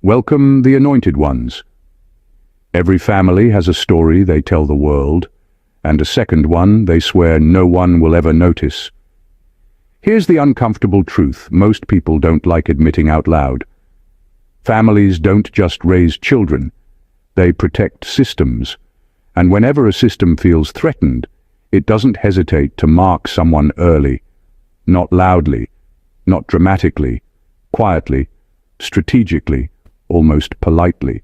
Welcome the anointed ones. Every family has a story they tell the world, and a second one they swear no one will ever notice. Here's the uncomfortable truth most people don't like admitting out loud. Families don't just raise children, they protect systems, and whenever a system feels threatened, it doesn't hesitate to mark someone early, not loudly, not dramatically, quietly, strategically, almost politely.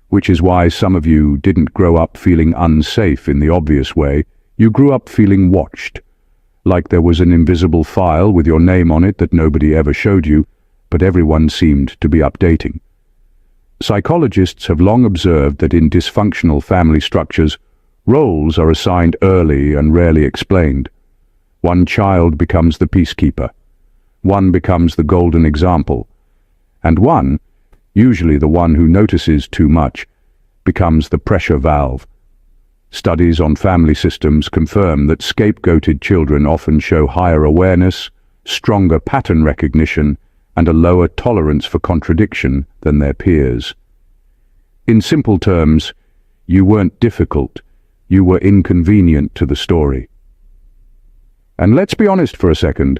Which is why some of you didn't grow up feeling unsafe in the obvious way. You grew up feeling watched, like there was an invisible file with your name on it that nobody ever showed you, but everyone seemed to be updating. Psychologists have long observed that in dysfunctional family structures, roles are assigned early and rarely explained. One child becomes the peacekeeper, one becomes the golden example, and one, usually the one who notices too much, becomes the pressure valve. Studies on family systems confirm that scapegoated children often show higher awareness, stronger pattern recognition, and a lower tolerance for contradiction than their peers. In simple terms, you weren't difficult, you were inconvenient to the story. And let's be honest for a second,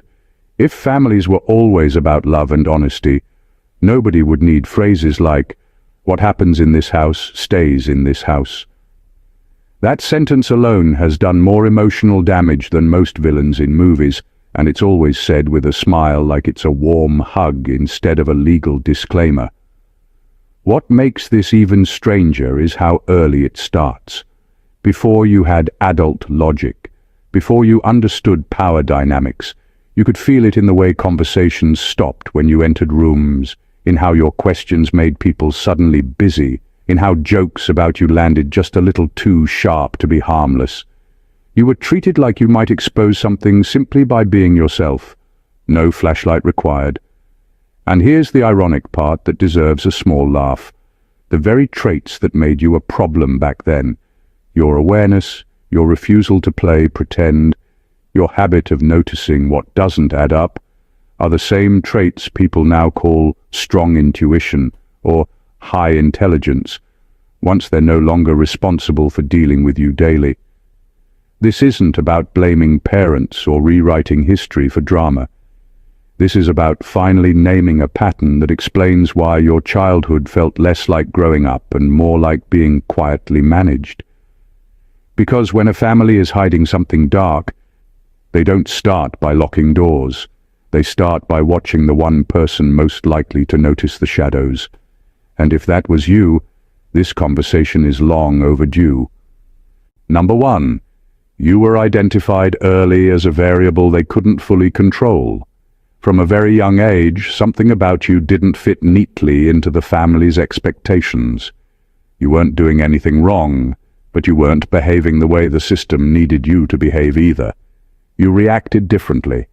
if families were always about love and honesty, nobody would need phrases like, "What happens in this house stays in this house." That sentence alone has done more emotional damage than most villains in movies, and it's always said with a smile like it's a warm hug instead of a legal disclaimer. What makes this even stranger is how early it starts. Before you had adult logic, before you understood power dynamics, you could feel it in the way conversations stopped when you entered rooms, in how your questions made people suddenly busy, in how jokes about you landed just a little too sharp to be harmless. You were treated like you might expose something simply by being yourself. No flashlight required. And here's the ironic part that deserves a small laugh. The very traits that made you a problem back then, your awareness, your refusal to play pretend, your habit of noticing what doesn't add up, are the same traits people now call strong intuition or high intelligence, once they're no longer responsible for dealing with you daily. This isn't about blaming parents or rewriting history for drama. This is about finally naming a pattern that explains why your childhood felt less like growing up and more like being quietly managed. Because when a family is hiding something dark, they don't start by locking doors. They start by watching the one person most likely to notice the shadows. And if that was you, this conversation is long overdue. Number 1. You were identified early as a variable they couldn't fully control. From a very young age, something about you didn't fit neatly into the family's expectations. You weren't doing anything wrong, but you weren't behaving the way the system needed you to behave either. You reacted differently.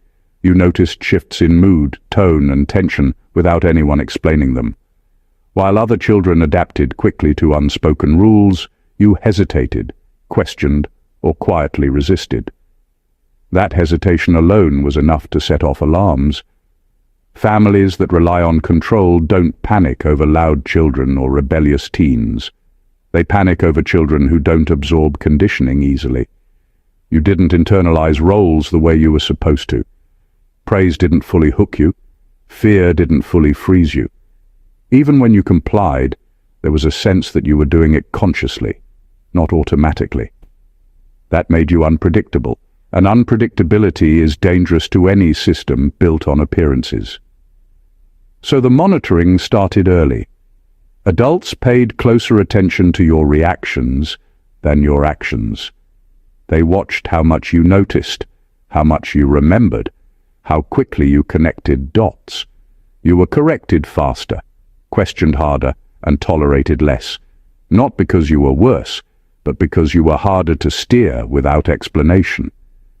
You noticed shifts in mood, tone, and tension without anyone explaining them. While other children adapted quickly to unspoken rules, you hesitated, questioned, or quietly resisted. That hesitation alone was enough to set off alarms. Families that rely on control don't panic over loud children or rebellious teens. They panic over children who don't absorb conditioning easily. You didn't internalize roles the way you were supposed to. Praise didn't fully hook you. Fear didn't fully freeze you. Even when you complied, there was a sense that you were doing it consciously, not automatically. That made you unpredictable, and unpredictability is dangerous to any system built on appearances. So the monitoring started early. Adults paid closer attention to your reactions than your actions. They watched how much you noticed, how much you remembered, how quickly you connected dots. You were corrected faster, questioned harder, and tolerated less, not because you were worse, but because you were harder to steer without explanation.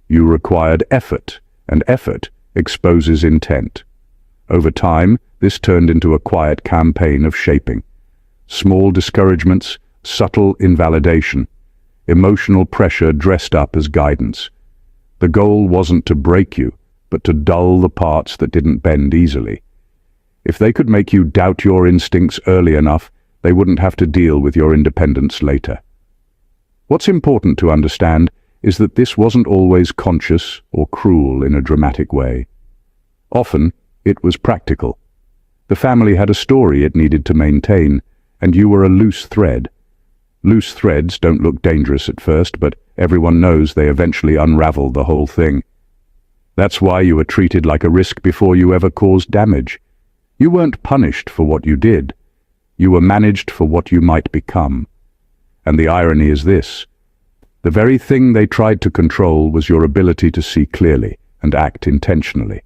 You required effort, and effort exposes intent. Over time, this turned into a quiet campaign of shaping. Small discouragements, subtle invalidation, emotional pressure dressed up as guidance. The goal wasn't to break you, but to dull the parts that didn't bend easily. If they could make you doubt your instincts early enough, they wouldn't have to deal with your independence later. What's important to understand is that this wasn't always conscious or cruel in a dramatic way. Often, it was practical. The family had a story it needed to maintain, and you were a loose thread. Loose threads don't look dangerous at first, but everyone knows they eventually unravel the whole thing. That's why you were treated like a risk before you ever caused damage. You weren't punished for what you did. You were managed for what you might become. And the irony is this: the very thing they tried to control was your ability to see clearly and act intentionally.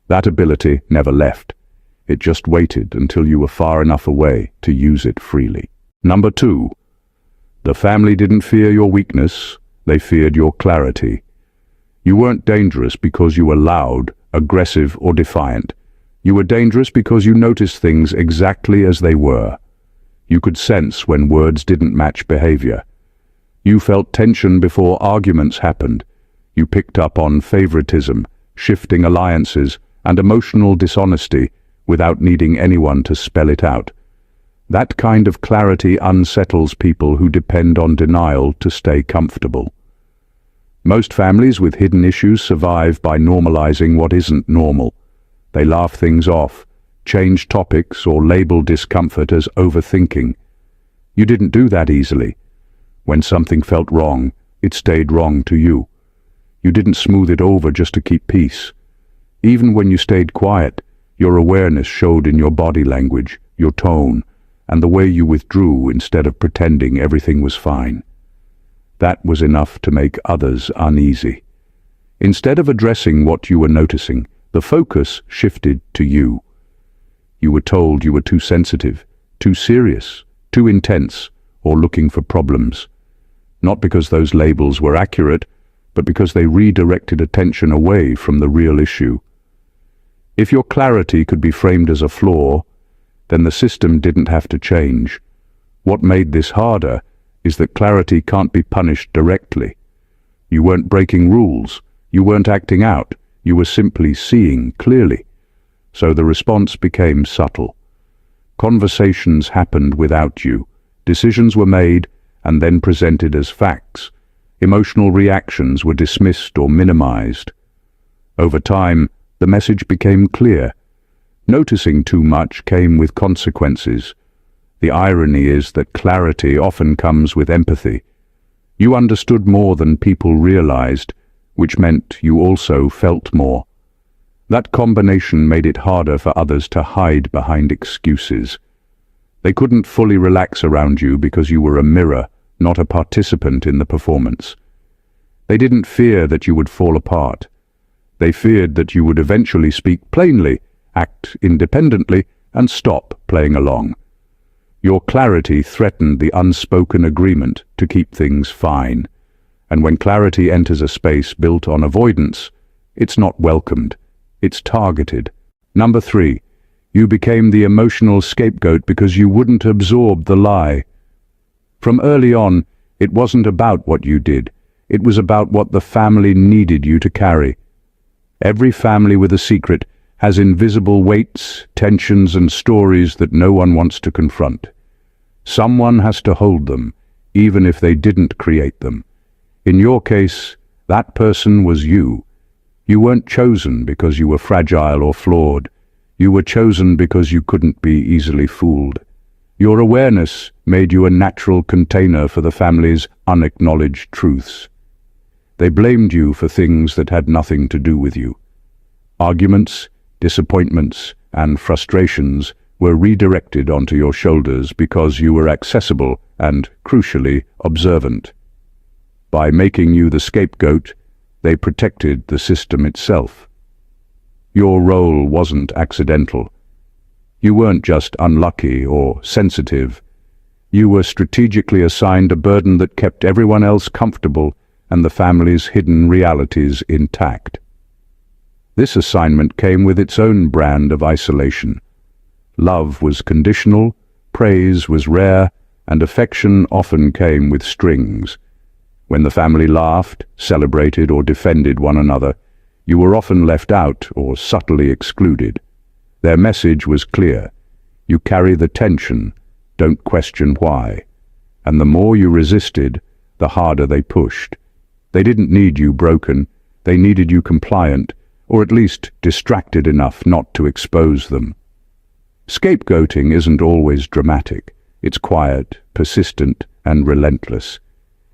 That ability never left. It just waited until you were far enough away to use it freely. Number 2. The family didn't fear your weakness, they feared your clarity. You weren't dangerous because you were loud, aggressive, or defiant. You were dangerous because you noticed things exactly as they were. You could sense when words didn't match behavior. You felt tension before arguments happened. You picked up on favoritism, shifting alliances, and emotional dishonesty without needing anyone to spell it out. That kind of clarity unsettles people who depend on denial to stay comfortable. Most families with hidden issues survive by normalizing what isn't normal. They laugh things off, change topics, or label discomfort as overthinking. You didn't do that easily. When something felt wrong, it stayed wrong to you. You didn't smooth it over just to keep peace. Even when you stayed quiet, your awareness showed in your body language, your tone, and the way you withdrew instead of pretending everything was fine. That was enough to make others uneasy. Instead of addressing what you were noticing, the focus shifted to you. You were told you were too sensitive, too serious, too intense, or looking for problems. Not because those labels were accurate, but because they redirected attention away from the real issue. If your clarity could be framed as a flaw, then the system didn't have to change. What made this harder is that clarity can't be punished directly. You weren't breaking rules, you weren't acting out, you were simply seeing clearly. So the response became subtle. Conversations happened without you. Decisions were made and then presented as facts. Emotional reactions were dismissed or minimized. Over time, the message became clear. Noticing too much came with consequences. The irony is that clarity often comes with empathy. You understood more than people realized, which meant you also felt more. That combination made it harder for others to hide behind excuses. They couldn't fully relax around you because you were a mirror, not a participant in the performance. They didn't fear that you would fall apart. They feared that you would eventually speak plainly, act independently, and stop playing along. Your clarity threatened the unspoken agreement to keep things fine. And when clarity enters a space built on avoidance, it's not welcomed, it's targeted. Number 3, you became the emotional scapegoat because you wouldn't absorb the lie. From early on, it wasn't about what you did, it was about what the family needed you to carry. Every family with a secret has invisible weights, tensions, and stories that no one wants to confront. Someone has to hold them, even if they didn't create them. In your case, that person was you. You weren't chosen because you were fragile or flawed. You were chosen because you couldn't be easily fooled. Your awareness made you a natural container for the family's unacknowledged truths. They blamed you for things that had nothing to do with you. Arguments, disappointments, and frustrations were redirected onto your shoulders because you were accessible and, crucially, observant. By making you the scapegoat, they protected the system itself. Your role wasn't accidental. You weren't just unlucky or sensitive. You were strategically assigned a burden that kept everyone else comfortable and the family's hidden realities intact. This assignment came with its own brand of isolation. Love was conditional, praise was rare, and affection often came with strings. When the family laughed, celebrated, or defended one another, you were often left out or subtly excluded. Their message was clear. You carry the tension, don't question why. And the more you resisted, the harder they pushed. They didn't need you broken, they needed you compliant, or at least distracted enough not to expose them. Scapegoating isn't always dramatic. It's quiet, persistent, and relentless.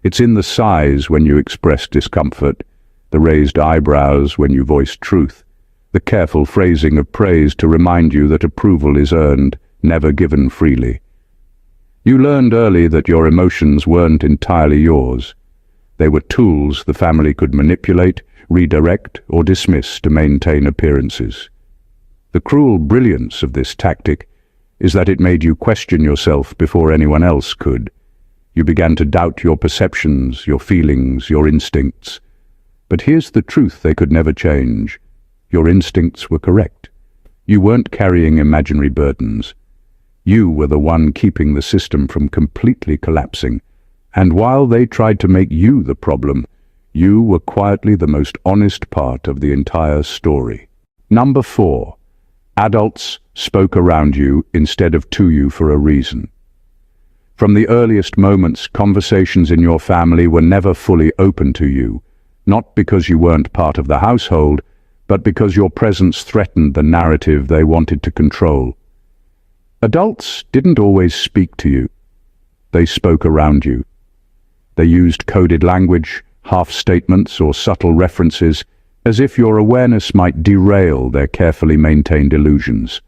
It's in the sighs when you express discomfort, the raised eyebrows when you voice truth, the careful phrasing of praise to remind you that approval is earned, never given freely. You learned early that your emotions weren't entirely yours. They were tools the family could manipulate, redirect, or dismiss to maintain appearances. The cruel brilliance of this tactic is that it made you question yourself before anyone else could. You began to doubt your perceptions, your feelings, your instincts. But here's the truth they could never change. Your instincts were correct. You weren't carrying imaginary burdens. You were the one keeping the system from completely collapsing. And while they tried to make you the problem, you were quietly the most honest part of the entire story. Number 4. Adults spoke around you instead of to you for a reason. From the earliest moments, conversations in your family were never fully open to you, not because you weren't part of the household, but because your presence threatened the narrative they wanted to control. Adults didn't always speak to you. They spoke around you. They used coded language, half-statements, or subtle references, as if your awareness might derail their carefully maintained illusions.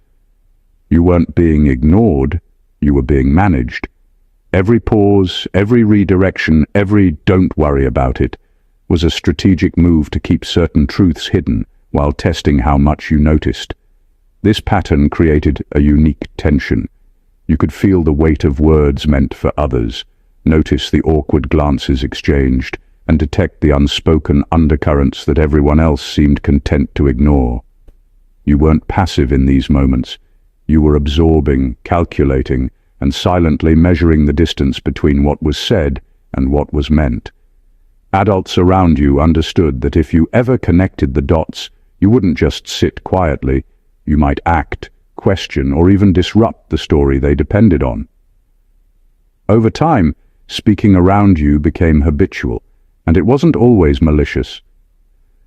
You weren't being ignored, you were being managed. Every pause, every redirection, every "don't worry about it" was a strategic move to keep certain truths hidden while testing how much you noticed. This pattern created a unique tension. You could feel the weight of words meant for others, notice the awkward glances exchanged, and detect the unspoken undercurrents that everyone else seemed content to ignore. You weren't passive in these moments. You were absorbing, calculating, and silently measuring the distance between what was said and what was meant. Adults around you understood that if you ever connected the dots, you wouldn't just sit quietly. You might act, question, or even disrupt the story they depended on. Over time, speaking around you became habitual, and it wasn't always malicious.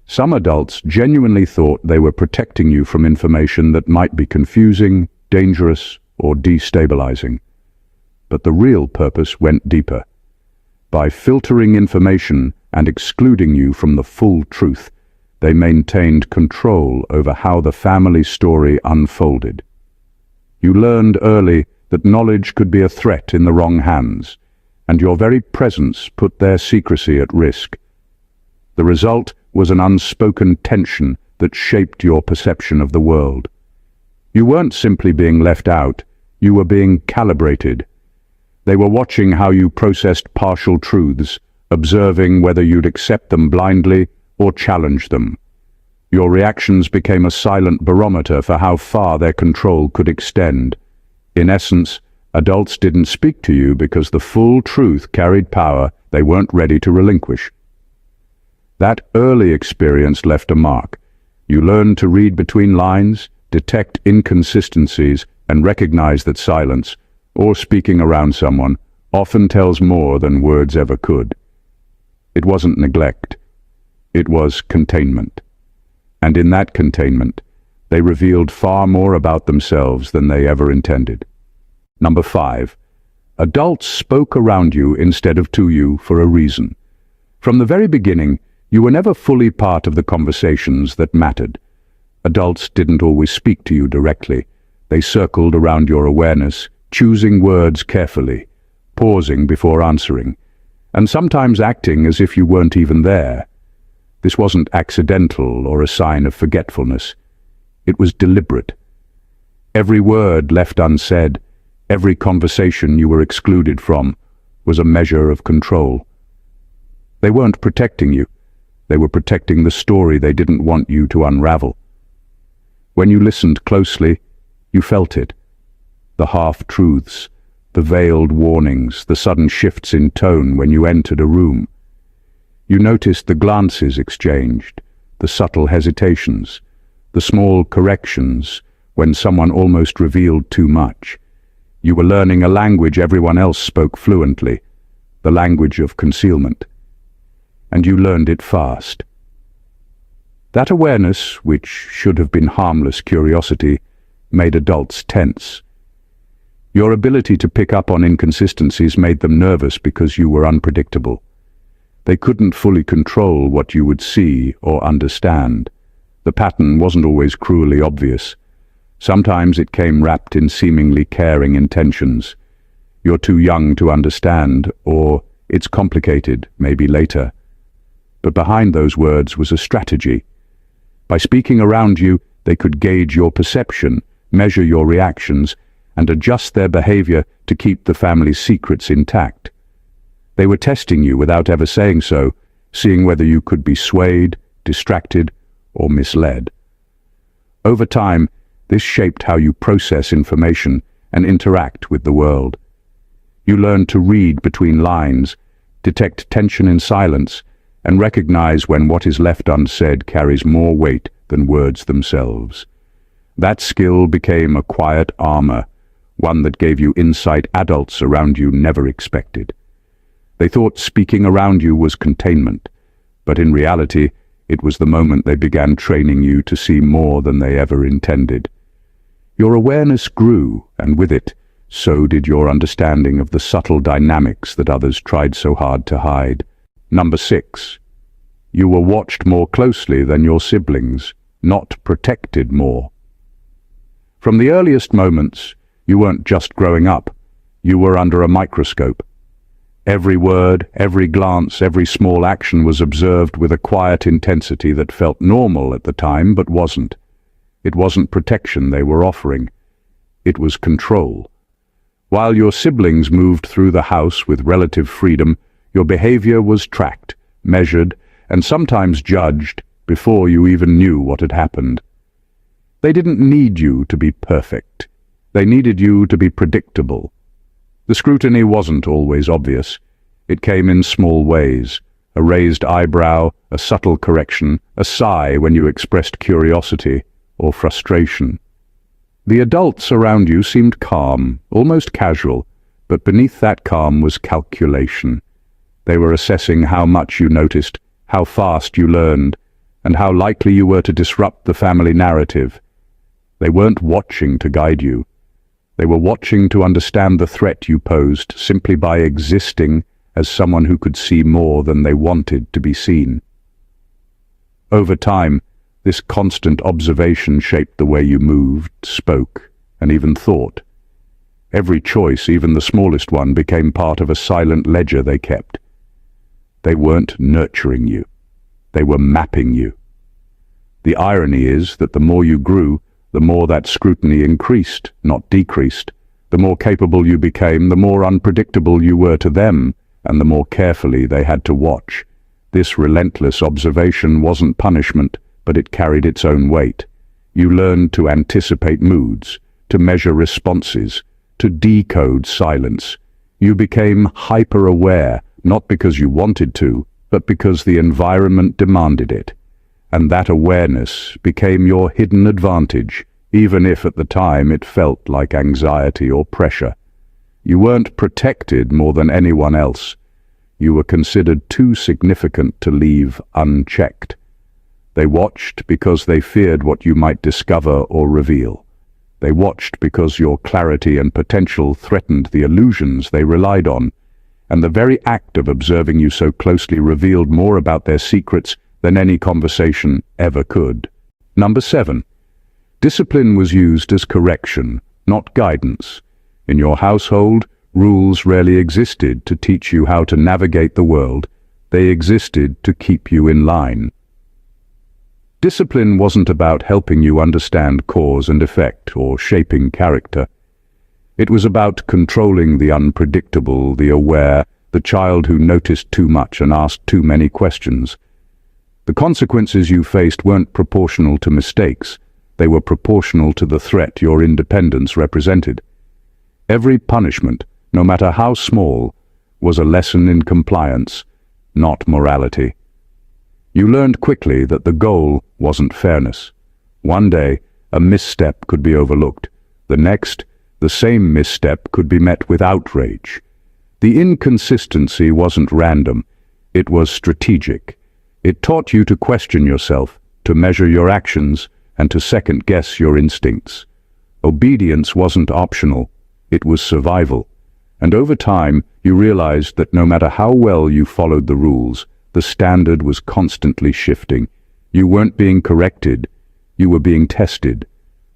Some adults genuinely thought they were protecting you from information that might be confusing, dangerous, or destabilizing. But the real purpose went deeper. By filtering information and excluding you from the full truth, they maintained control over how the family story unfolded. You learned early that knowledge could be a threat in the wrong hands, and your very presence put their secrecy at risk. The result was an unspoken tension that shaped your perception of the world. You weren't simply being left out, you were being calibrated. They were watching how you processed partial truths, observing whether you'd accept them blindly or challenge them. Your reactions became a silent barometer for how far their control could extend. In essence, adults didn't speak to you because the full truth carried power they weren't ready to relinquish. That early experience left a mark. You learned to read between lines, detect inconsistencies, and recognize that silence, or speaking around someone, often tells more than words ever could. It wasn't neglect. It was containment. And in that containment, they revealed far more about themselves than they ever intended. Number 5. Adults spoke around you instead of to you for a reason. From the very beginning, you were never fully part of the conversations that mattered. Adults didn't always speak to you directly. They circled around your awareness, choosing words carefully, pausing before answering, and sometimes acting as if you weren't even there. This wasn't accidental or a sign of forgetfulness. It was deliberate. Every word left unsaid, every conversation you were excluded from, was a measure of control. They weren't protecting you. They were protecting the story they didn't want you to unravel. When you listened closely, you felt it. The half-truths, the veiled warnings, the sudden shifts in tone when you entered a room. You noticed the glances exchanged, the subtle hesitations, the small corrections, when someone almost revealed too much. You were learning a language everyone else spoke fluently, the language of concealment. And you learned it fast. That awareness, which should have been harmless curiosity, made adults tense. Your ability to pick up on inconsistencies made them nervous because you were unpredictable. They couldn't fully control what you would see or understand. The pattern wasn't always cruelly obvious. Sometimes it came wrapped in seemingly caring intentions. You're too young to understand, or it's complicated, maybe later. But behind those words was a strategy. By speaking around you, they could gauge your perception, measure your reactions, and adjust their behavior to keep the family's secrets intact. They were testing you without ever saying so, seeing whether you could be swayed, distracted, or misled. Over time, this shaped how you process information and interact with the world. You learned to read between lines, detect tension in silence, and recognize when what is left unsaid carries more weight than words themselves. That skill became a quiet armor, one that gave you insight adults around you never expected. They thought speaking around you was containment, but in reality, it was the moment they began training you to see more than they ever intended. Your awareness grew, and with it, so did your understanding of the subtle dynamics that others tried so hard to hide. Number 6. You were watched more closely than your siblings, not protected more. From the earliest moments, you weren't just growing up, you were under a microscope. Every word, every glance, every small action was observed with a quiet intensity that felt normal at the time but wasn't. It wasn't protection they were offering. It was control. While your siblings moved through the house with relative freedom, your behavior was tracked, measured, and sometimes judged before you even knew what had happened. They didn't need you to be perfect. They needed you to be predictable. The scrutiny wasn't always obvious. It came in small ways: a raised eyebrow, a subtle correction, a sigh when you expressed curiosity or frustration. The adults around you seemed calm, almost casual, but beneath that calm was calculation. They were assessing how much you noticed, how fast you learned, and how likely you were to disrupt the family narrative. They weren't watching to guide you. They were watching to understand the threat you posed simply by existing as someone who could see more than they wanted to be seen. Over time, this constant observation shaped the way you moved, spoke, and even thought. Every choice, even the smallest one, became part of a silent ledger they kept. They weren't nurturing you. They were mapping you. The irony is that the more you grew, the more that scrutiny increased, not decreased. The more capable you became, the more unpredictable you were to them, and the more carefully they had to watch. This relentless observation wasn't punishment, but it carried its own weight. You learned to anticipate moods, to measure responses, to decode silence. You became hyper-aware, not because you wanted to, but because the environment demanded it. And that awareness became your hidden advantage, even if at the time it felt like anxiety or pressure. You weren't protected more than anyone else. You were considered too significant to leave unchecked. They watched because they feared what you might discover or reveal. They watched because your clarity and potential threatened the illusions they relied on, and the very act of observing you so closely revealed more about their secrets than any conversation ever could. Number 7. Discipline was used as correction, not guidance. In your household, rules rarely existed to teach you how to navigate the world. They existed to keep you in line. Discipline wasn't about helping you understand cause and effect or shaping character. It was about controlling the unpredictable, the aware, the child who noticed too much and asked too many questions. The consequences you faced weren't proportional to mistakes. They were proportional to the threat your independence represented. Every punishment, no matter how small, was a lesson in compliance, not morality. You learned quickly that the goal wasn't fairness. One day, a misstep could be overlooked. The next, the same misstep could be met with outrage. The inconsistency wasn't random, it was strategic. It taught you to question yourself, to measure your actions, and to second-guess your instincts. Obedience wasn't optional, it was survival. And over time, you realized that no matter how well you followed the rules, the standard was constantly shifting. You weren't being corrected, you were being tested.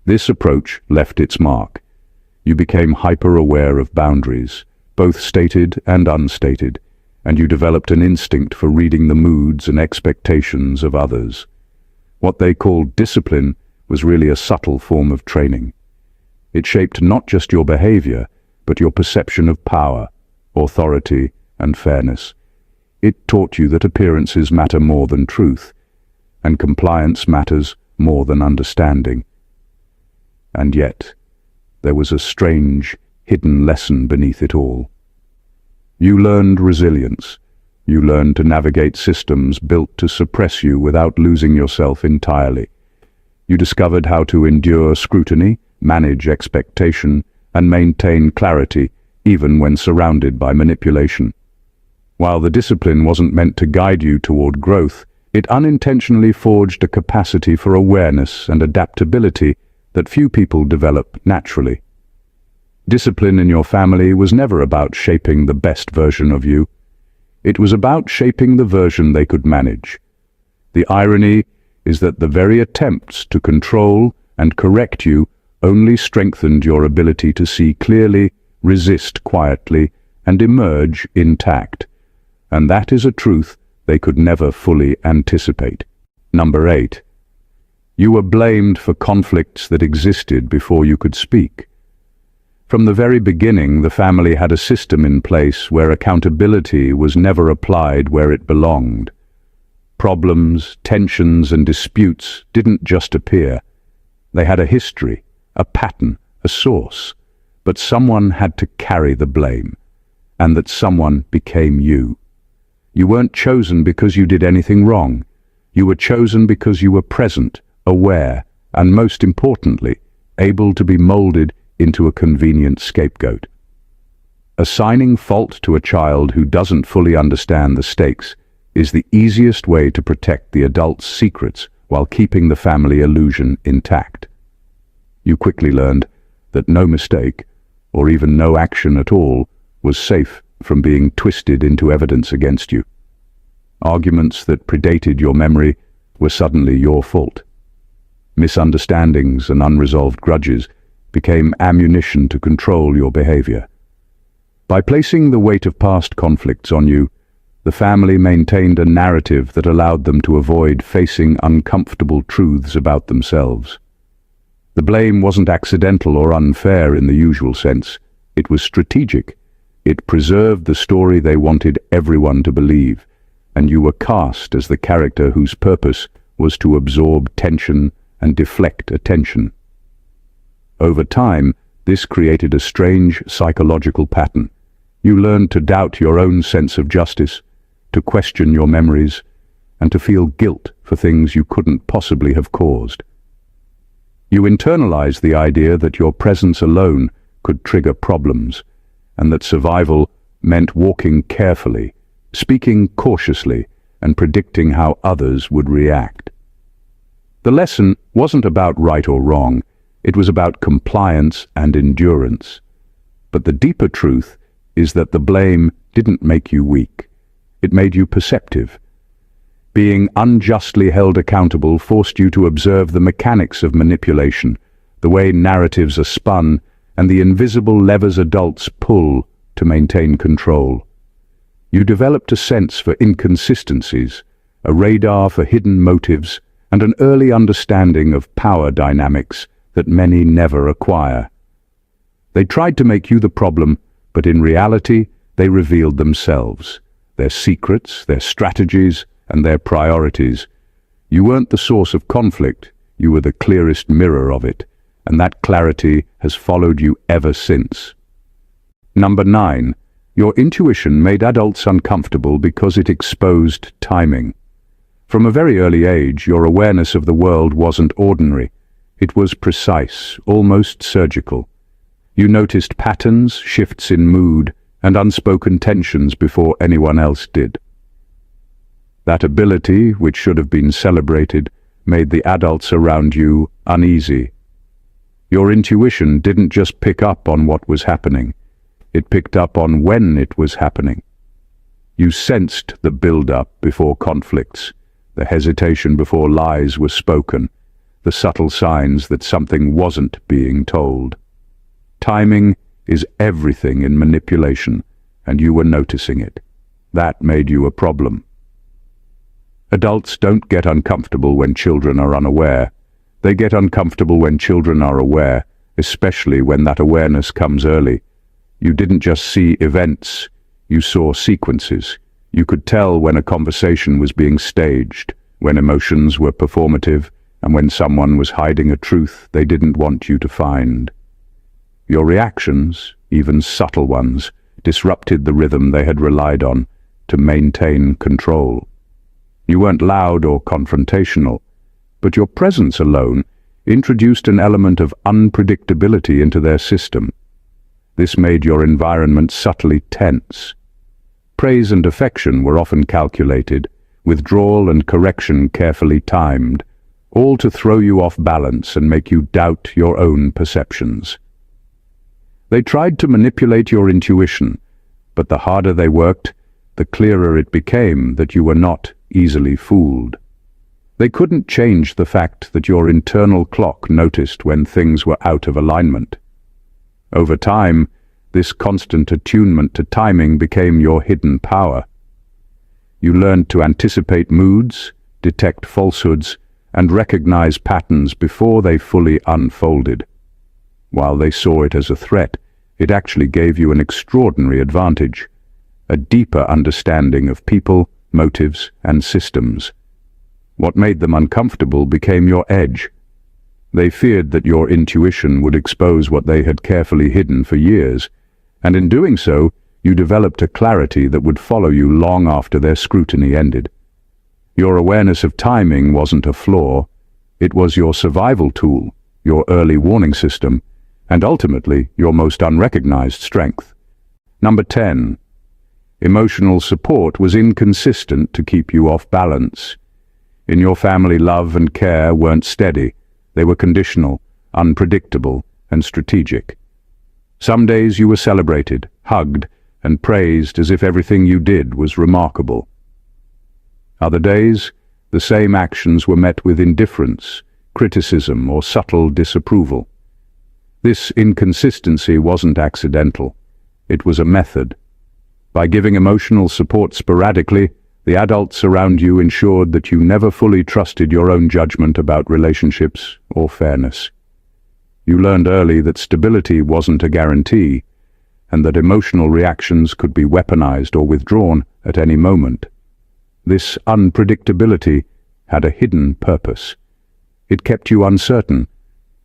This approach left its mark. You became hyper-aware of boundaries, both stated and unstated, and you developed an instinct for reading the moods and expectations of others. What they called discipline was really a subtle form of training. It shaped not just your behavior, but your perception of power, authority, and fairness. It taught you that appearances matter more than truth, and compliance matters more than understanding. And yet, there was a strange, hidden lesson beneath it all. You learned resilience. You learned to navigate systems built to suppress you without losing yourself entirely. You discovered how to endure scrutiny, manage expectation, and maintain clarity even when surrounded by manipulation. While the discipline wasn't meant to guide you toward growth, it unintentionally forged a capacity for awareness and adaptability that few people develop naturally. Discipline in your family was never about shaping the best version of you. It was about shaping the version they could manage. The irony is that the very attempts to control and correct you only strengthened your ability to see clearly, resist quietly, and emerge intact. And that is a truth they could never fully anticipate. Number 8. You were blamed for conflicts that existed before you could speak. From the very beginning, the family had a system in place where accountability was never applied where it belonged. Problems, tensions, and disputes didn't just appear. They had a history, a pattern, a source. But someone had to carry the blame, and that someone became you. You weren't chosen because you did anything wrong. You were chosen because you were present, aware, and most importantly, able to be molded into a convenient scapegoat. Assigning fault to a child who doesn't fully understand the stakes is the easiest way to protect the adult's secrets while keeping the family illusion intact. You quickly learned that no mistake, or even no action at all, was safe from being twisted into evidence against you. Arguments that predated your memory were suddenly your fault. Misunderstandings and unresolved grudges became ammunition to control your behavior. By placing the weight of past conflicts on you, the family maintained a narrative that allowed them to avoid facing uncomfortable truths about themselves. The blame wasn't accidental or unfair in the usual sense. It was strategic. It preserved the story they wanted everyone to believe, and you were cast as the character whose purpose was to absorb tension and deflect attention. Over time, this created a strange psychological pattern. You learned to doubt your own sense of justice, to question your memories, and to feel guilt for things you couldn't possibly have caused. You internalized the idea that your presence alone could trigger problems, and that survival meant walking carefully, speaking cautiously, and predicting how others would react. The lesson wasn't about right or wrong, it was about compliance and endurance. But the deeper truth is that the blame didn't make you weak. It made you perceptive. Being unjustly held accountable forced you to observe the mechanics of manipulation, the way narratives are spun, and the invisible levers adults pull to maintain control. You developed a sense for inconsistencies, a radar for hidden motives, and an early understanding of power dynamics that many never acquire. They tried to make you the problem, but in reality, they revealed themselves, their secrets, their strategies, and their priorities. You weren't the source of conflict, you were the clearest mirror of it, and that clarity has followed you ever since. Number 9. Your intuition made adults uncomfortable because it exposed timing. From a very early age, your awareness of the world wasn't ordinary. It was precise, almost surgical. You noticed patterns, shifts in mood, and unspoken tensions before anyone else did. That ability, which should have been celebrated, made the adults around you uneasy. Your intuition didn't just pick up on what was happening, it picked up on when it was happening. You sensed the build-up before conflicts, the hesitation before lies were spoken, the subtle signs that something wasn't being told. Timing is everything in manipulation, and you were noticing it. That made you a problem. Adults don't get uncomfortable when children are unaware. They get uncomfortable when children are aware, especially when that awareness comes early. You didn't just see events, you saw sequences. You could tell when a conversation was being staged, when emotions were performative, and when someone was hiding a truth they didn't want you to find. Your reactions, even subtle ones, disrupted the rhythm they had relied on to maintain control. You weren't loud or confrontational, but your presence alone introduced an element of unpredictability into their system. This made your environment subtly tense. Praise and affection were often calculated, withdrawal and correction carefully timed, all to throw you off balance and make you doubt your own perceptions. They tried to manipulate your intuition, but the harder they worked, the clearer it became that you were not easily fooled. They couldn't change the fact that your internal clock noticed when things were out of alignment. Over time, this constant attunement to timing became your hidden power. You learned to anticipate moods, detect falsehoods, and recognize patterns before they fully unfolded. While they saw it as a threat, it actually gave you an extraordinary advantage, a deeper understanding of people, motives, and systems. What made them uncomfortable became your edge. They feared that your intuition would expose what they had carefully hidden for years, and in doing so, you developed a clarity that would follow you long after their scrutiny ended. Your awareness of timing wasn't a flaw, it was your survival tool, your early warning system, and ultimately your most unrecognized strength. Number 10. Emotional support was inconsistent to keep you off balance. In your family, love and care weren't steady. They were conditional, unpredictable, and strategic. Some days you were celebrated, hugged, and praised as if everything you did was remarkable. Other days, the same actions were met with indifference, criticism, or subtle disapproval. This inconsistency wasn't accidental. It was a method. By giving emotional support sporadically, the adults around you ensured that you never fully trusted your own judgment about relationships or fairness. You learned early that stability wasn't a guarantee, and that emotional reactions could be weaponized or withdrawn at any moment. This unpredictability had a hidden purpose. It kept you uncertain,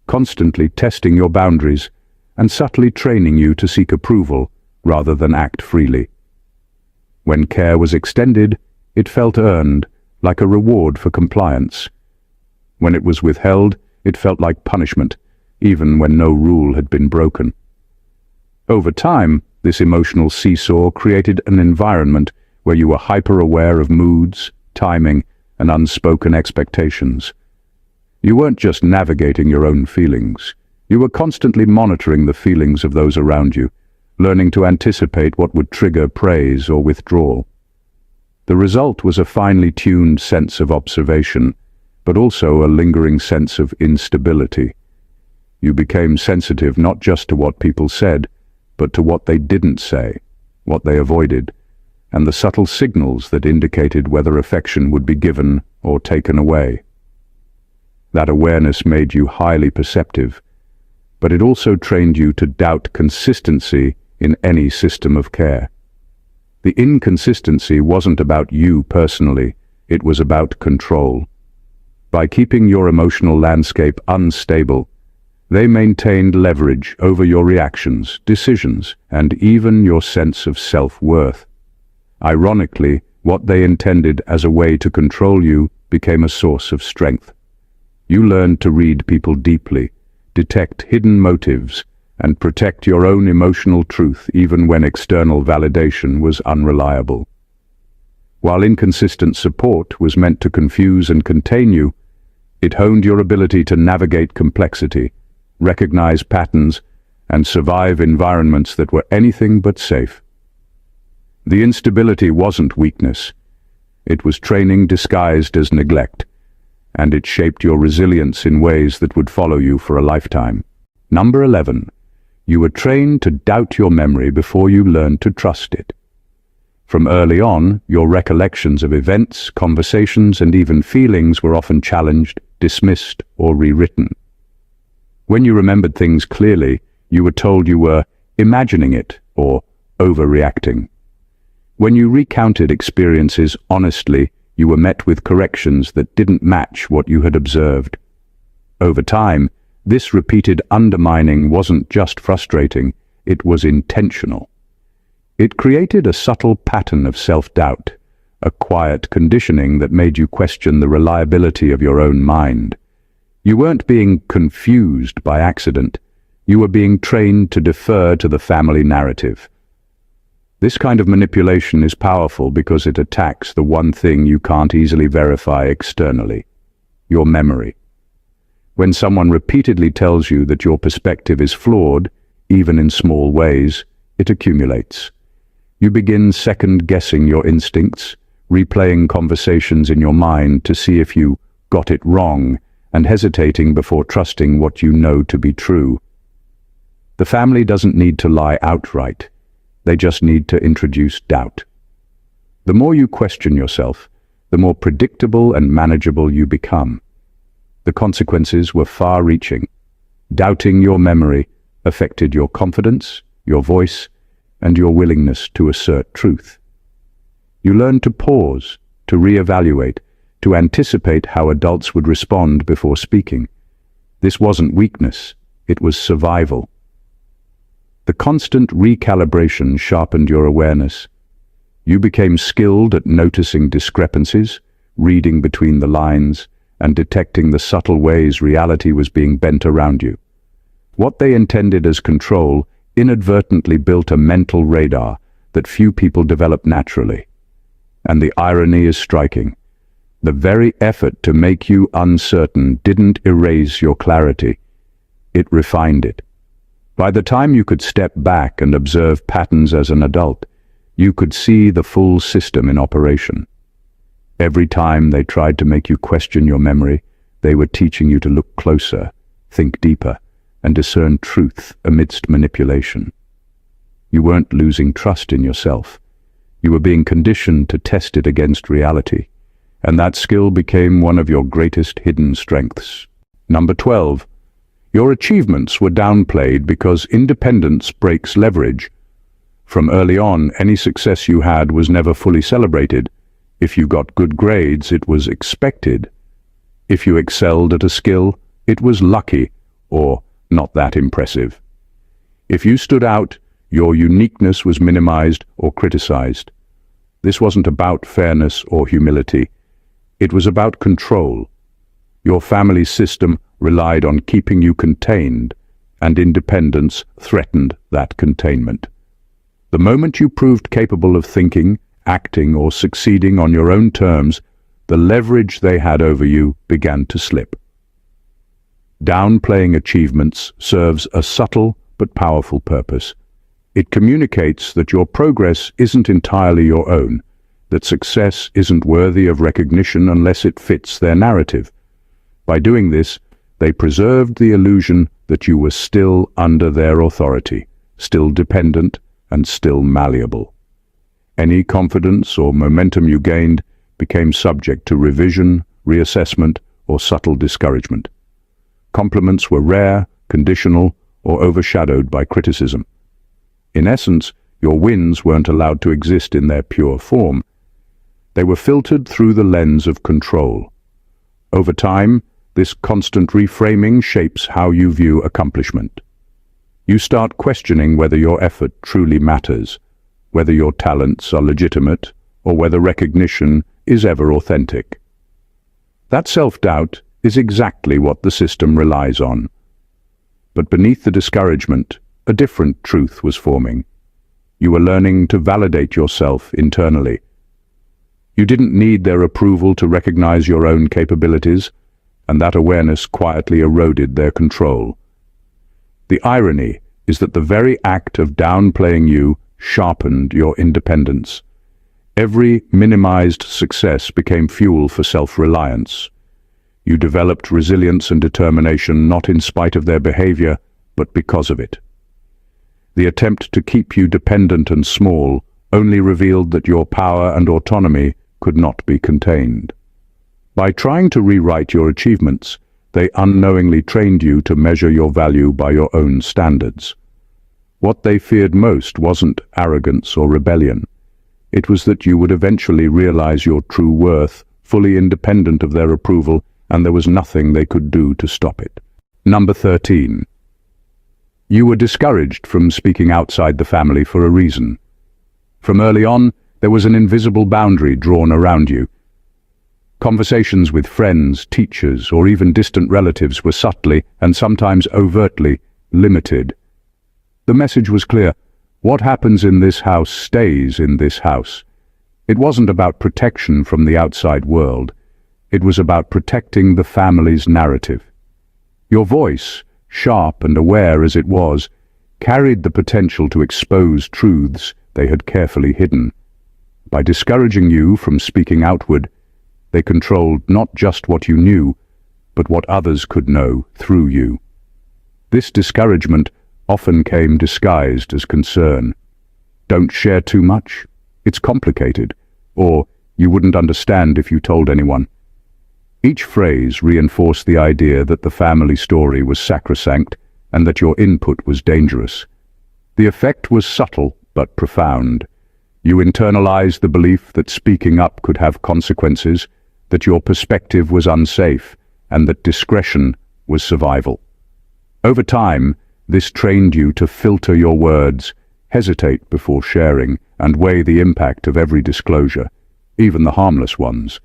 constantly testing your boundaries and subtly training you to seek approval rather than act freely. When care was extended, it felt earned, like a reward for compliance. When it was withheld, it felt like punishment, even when no rule had been broken. Over time, this emotional seesaw created an environment where you were hyper-aware of moods, timing, and unspoken expectations. You weren't just navigating your own feelings. You were constantly monitoring the feelings of those around you, learning to anticipate what would trigger praise or withdrawal. The result was a finely tuned sense of observation, but also a lingering sense of instability. You became sensitive not just to what people said, but to what they didn't say, what they avoided, and the subtle signals that indicated whether affection would be given or taken away. That awareness made you highly perceptive, but it also trained you to doubt consistency in any system of care. The inconsistency wasn't about you personally, it was about control. By keeping your emotional landscape unstable, they maintained leverage over your reactions, decisions, and even your sense of self-worth. Ironically, what they intended as a way to control you became a source of strength. You learned to read people deeply, detect hidden motives, and protect your own emotional truth even when external validation was unreliable. While inconsistent support was meant to confuse and contain you, it honed your ability to navigate complexity, recognize patterns, and survive environments that were anything but safe. The instability wasn't weakness. It was training disguised as neglect, and it shaped your resilience in ways that would follow you for a lifetime. Number 11. You were trained to doubt your memory before you learned to trust it. From early on, your recollections of events, conversations, and even feelings were often challenged, dismissed, or rewritten. When you remembered things clearly, you were told you were imagining it or overreacting. When you recounted experiences honestly, you were met with corrections that didn't match what you had observed. Over time, this repeated undermining wasn't just frustrating, it was intentional. It created a subtle pattern of self-doubt, a quiet conditioning that made you question the reliability of your own mind. You weren't being confused by accident. You were being trained to defer to the family narrative. This kind of manipulation is powerful because it attacks the one thing you can't easily verify externally: your memory. When someone repeatedly tells you that your perspective is flawed, even in small ways, it accumulates. You begin second-guessing your instincts, replaying conversations in your mind to see if you got it wrong, and hesitating before trusting what you know to be true. The family doesn't need to lie outright. They just need to introduce doubt. The more you question yourself, the more predictable and manageable you become. The consequences were far-reaching. Doubting your memory affected your confidence, your voice, and your willingness to assert truth. You learned to pause, to reevaluate, to anticipate how adults would respond before speaking. This wasn't weakness, it was survival. The constant recalibration sharpened your awareness. You became skilled at noticing discrepancies, reading between the lines, and detecting the subtle ways reality was being bent around you. What they intended as control inadvertently built a mental radar that few people develop naturally. And the irony is striking. The very effort to make you uncertain didn't erase your clarity. It refined it. By the time you could step back and observe patterns as an adult, you could see the full system in operation. Every time they tried to make you question your memory, they were teaching you to look closer, think deeper, and discern truth amidst manipulation. You weren't losing trust in yourself. You were being conditioned to test it against reality, and that skill became one of your greatest hidden strengths. Number 12. Your achievements were downplayed because independence breaks leverage. From early on, any success you had was never fully celebrated. If you got good grades, it was expected. If you excelled at a skill, it was lucky or not that impressive. If you stood out, your uniqueness was minimized or criticized. This wasn't about fairness or humility. It was about control. Your family system relied on keeping you contained, and independence threatened that containment. The moment you proved capable of thinking, acting, or succeeding on your own terms, the leverage they had over you began to slip. Downplaying achievements serves a subtle but powerful purpose. It communicates that your progress isn't entirely your own, that success isn't worthy of recognition unless it fits their narrative. By doing this, they preserved the illusion that you were still under their authority, still dependent, and still malleable. Any confidence or momentum you gained became subject to revision, reassessment, or subtle discouragement. Compliments were rare, conditional, or overshadowed by criticism. In essence, your wins weren't allowed to exist in their pure form. They were filtered through the lens of control. Over time, this constant reframing shapes how you view accomplishment. You start questioning whether your effort truly matters, whether your talents are legitimate, or whether recognition is ever authentic. That self-doubt is exactly what the system relies on. But beneath the discouragement, a different truth was forming. You were learning to validate yourself internally. You didn't need their approval to recognize your own capabilities, and that awareness quietly eroded their control. The irony is that the very act of downplaying you sharpened your independence. Every minimized success became fuel for self-reliance. You developed resilience and determination not in spite of their behavior, but because of it. The attempt to keep you dependent and small only revealed that your power and autonomy could not be contained. By trying to rewrite your achievements, they unknowingly trained you to measure your value by your own standards. What they feared most wasn't arrogance or rebellion. It was that you would eventually realize your true worth, fully independent of their approval, and there was nothing they could do to stop it. Number 13. You were discouraged from speaking outside the family for a reason. From early on, there was an invisible boundary drawn around you. Conversations with friends, teachers, or even distant relatives were subtly, and sometimes overtly, limited. The message was clear: what happens in this house stays in this house. It wasn't about protection from the outside world. It was about protecting the family's narrative. Your voice, sharp and aware as it was, carried the potential to expose truths they had carefully hidden. By discouraging you from speaking outward, they controlled not just what you knew, but what others could know through you. This discouragement often came disguised as concern. Don't share too much. It's complicated. Or you wouldn't understand if you told anyone. Each phrase reinforced the idea that the family story was sacrosanct and that your input was dangerous. The effect was subtle but profound. You internalized the belief that speaking up could have consequences, that your perspective was unsafe, and that discretion was survival. Over time, this trained you to filter your words, hesitate before sharing, and weigh the impact of every disclosure, even the harmless ones.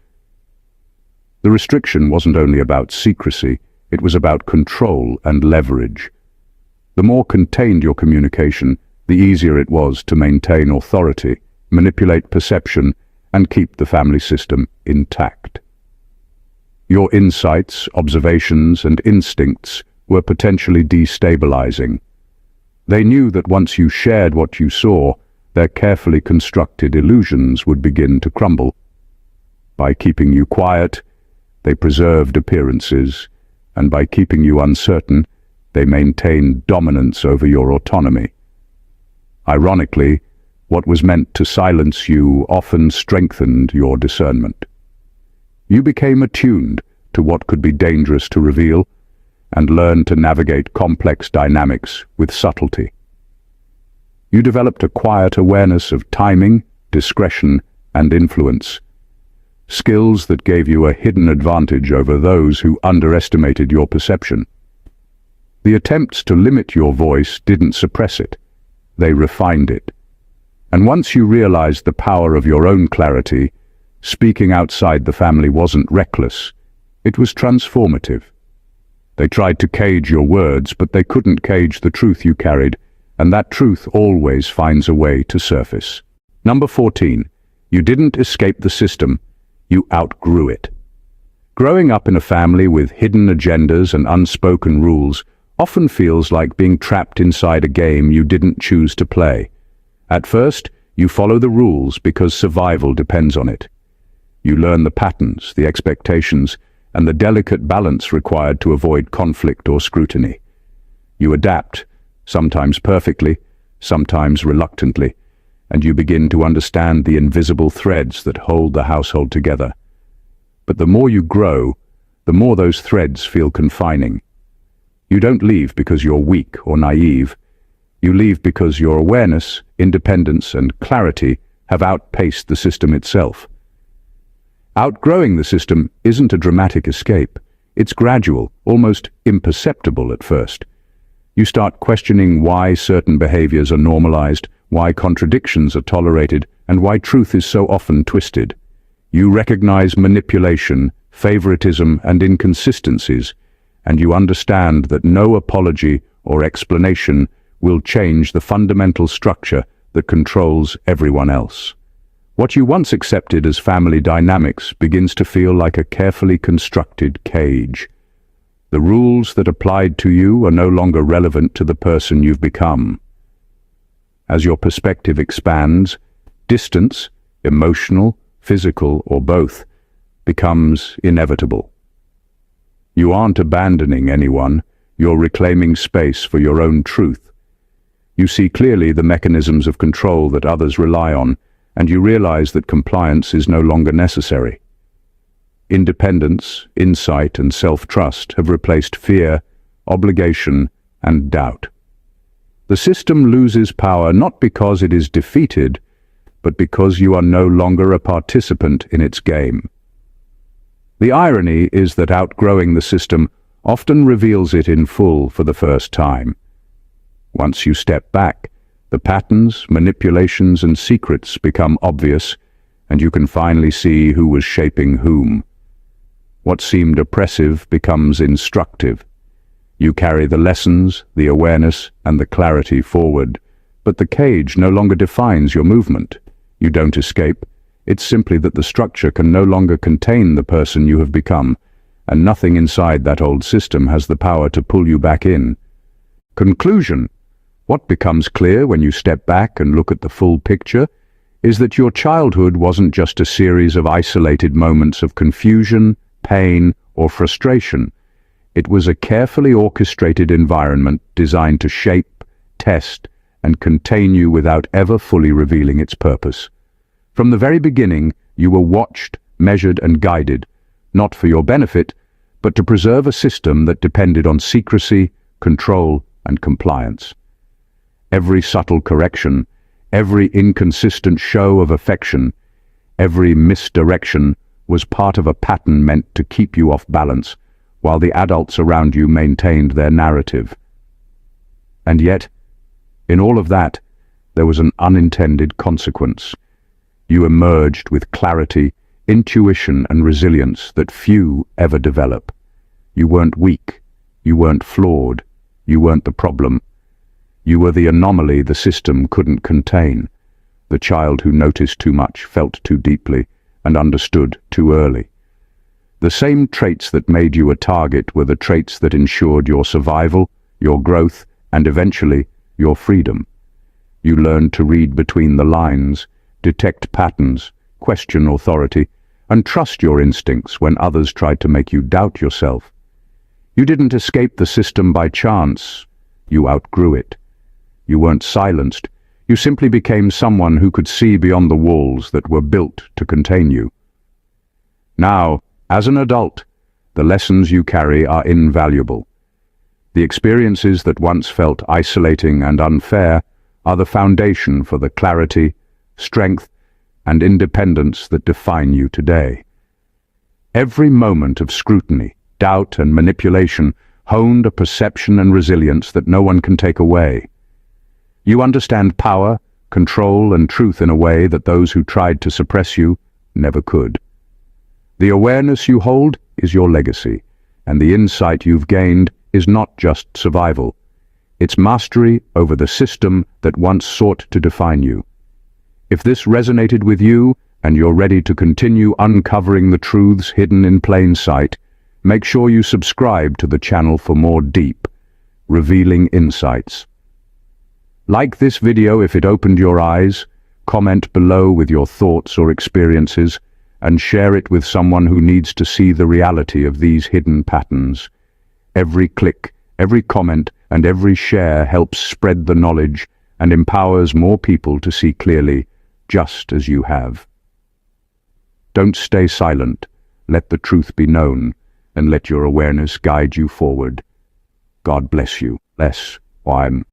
The restriction wasn't only about secrecy, it was about control and leverage. The more contained your communication, the easier it was to maintain authority, manipulate perception, and keep the family system intact. Your insights, observations, and instincts were potentially destabilizing. They knew that once you shared what you saw, their carefully constructed illusions would begin to crumble. By keeping you quiet, they preserved appearances, and by keeping you uncertain, they maintained dominance over your autonomy. Ironically, what was meant to silence you often strengthened your discernment. You became attuned to what could be dangerous to reveal, and learned to navigate complex dynamics with subtlety. You developed a quiet awareness of timing, discretion, and influence, skills that gave you a hidden advantage over those who underestimated your perception. The attempts to limit your voice didn't suppress it, they refined it. And once you realized the power of your own clarity, speaking outside the family wasn't reckless, it was transformative. They tried to cage your words, but they couldn't cage the truth you carried, and that truth always finds a way to surface. Number 14. You didn't escape the system, you outgrew it. Growing up in a family with hidden agendas and unspoken rules often feels like being trapped inside a game you didn't choose to play. At first, you follow the rules because survival depends on it. You learn the patterns, the expectations, and the delicate balance required to avoid conflict or scrutiny. You adapt, sometimes perfectly, sometimes reluctantly, and you begin to understand the invisible threads that hold the household together. But the more you grow, the more those threads feel confining. You don't leave because you're weak or naive. You leave because your awareness, independence, and clarity have outpaced the system itself. Outgrowing the system isn't a dramatic escape. It's gradual, almost imperceptible at first. You start questioning why certain behaviors are normalized, why contradictions are tolerated, and why truth is so often twisted. You recognize manipulation, favoritism, and inconsistencies, and you understand that no apology or explanation will change the fundamental structure that controls everyone else. What you once accepted as family dynamics begins to feel like a carefully constructed cage. The rules that applied to you are no longer relevant to the person you've become. As your perspective expands, distance, emotional, physical, or both, becomes inevitable. You aren't abandoning anyone, you're reclaiming space for your own truth. You see clearly the mechanisms of control that others rely on, and you realize that compliance is no longer necessary. Independence, insight, and self-trust have replaced fear, obligation, and doubt. The system loses power not because it is defeated, but because you are no longer a participant in its game. The irony is that outgrowing the system often reveals it in full for the first time. Once you step back, the patterns, manipulations, and secrets become obvious, and you can finally see who was shaping whom. What seemed oppressive becomes instructive. You carry the lessons, the awareness, and the clarity forward, but the cage no longer defines your movement. You don't escape. It's simply that the structure can no longer contain the person you have become, and nothing inside that old system has the power to pull you back in. Conclusion: what becomes clear when you step back and look at the full picture is that your childhood wasn't just a series of isolated moments of confusion, pain, or frustration. It was a carefully orchestrated environment designed to shape, test, and contain you without ever fully revealing its purpose. From the very beginning, you were watched, measured, and guided, not for your benefit, but to preserve a system that depended on secrecy, control, and compliance. Every subtle correction, every inconsistent show of affection, every misdirection was part of a pattern meant to keep you off balance, while the adults around you maintained their narrative. And yet, in all of that, there was an unintended consequence. You emerged with clarity, intuition, and resilience that few ever develop. You weren't weak, you weren't flawed, you weren't the problem. You were the anomaly the system couldn't contain, the child who noticed too much, felt too deeply, and understood too early. The same traits that made you a target were the traits that ensured your survival, your growth, and eventually, your freedom. You learned to read between the lines, detect patterns, question authority, and trust your instincts when others tried to make you doubt yourself. You didn't escape the system by chance. You outgrew it. You weren't silenced. You simply became someone who could see beyond the walls that were built to contain you. Now, as an adult, the lessons you carry are invaluable. The experiences that once felt isolating and unfair are the foundation for the clarity, strength, and independence that define you today. Every moment of scrutiny, doubt, and manipulation honed a perception and resilience that no one can take away. You understand power, control, and truth in a way that those who tried to suppress you never could. The awareness you hold is your legacy, and the insight you've gained is not just survival. It's mastery over the system that once sought to define you. If this resonated with you, and you're ready to continue uncovering the truths hidden in plain sight, make sure you subscribe to the channel for more deep, revealing insights. Like this video if it opened your eyes, comment below with your thoughts or experiences, and share it with someone who needs to see the reality of these hidden patterns. Every click, every comment, and every share helps spread the knowledge and empowers more people to see clearly, just as you have. Don't stay silent. Let the truth be known, and let your awareness guide you forward. God bless you. Bless. One.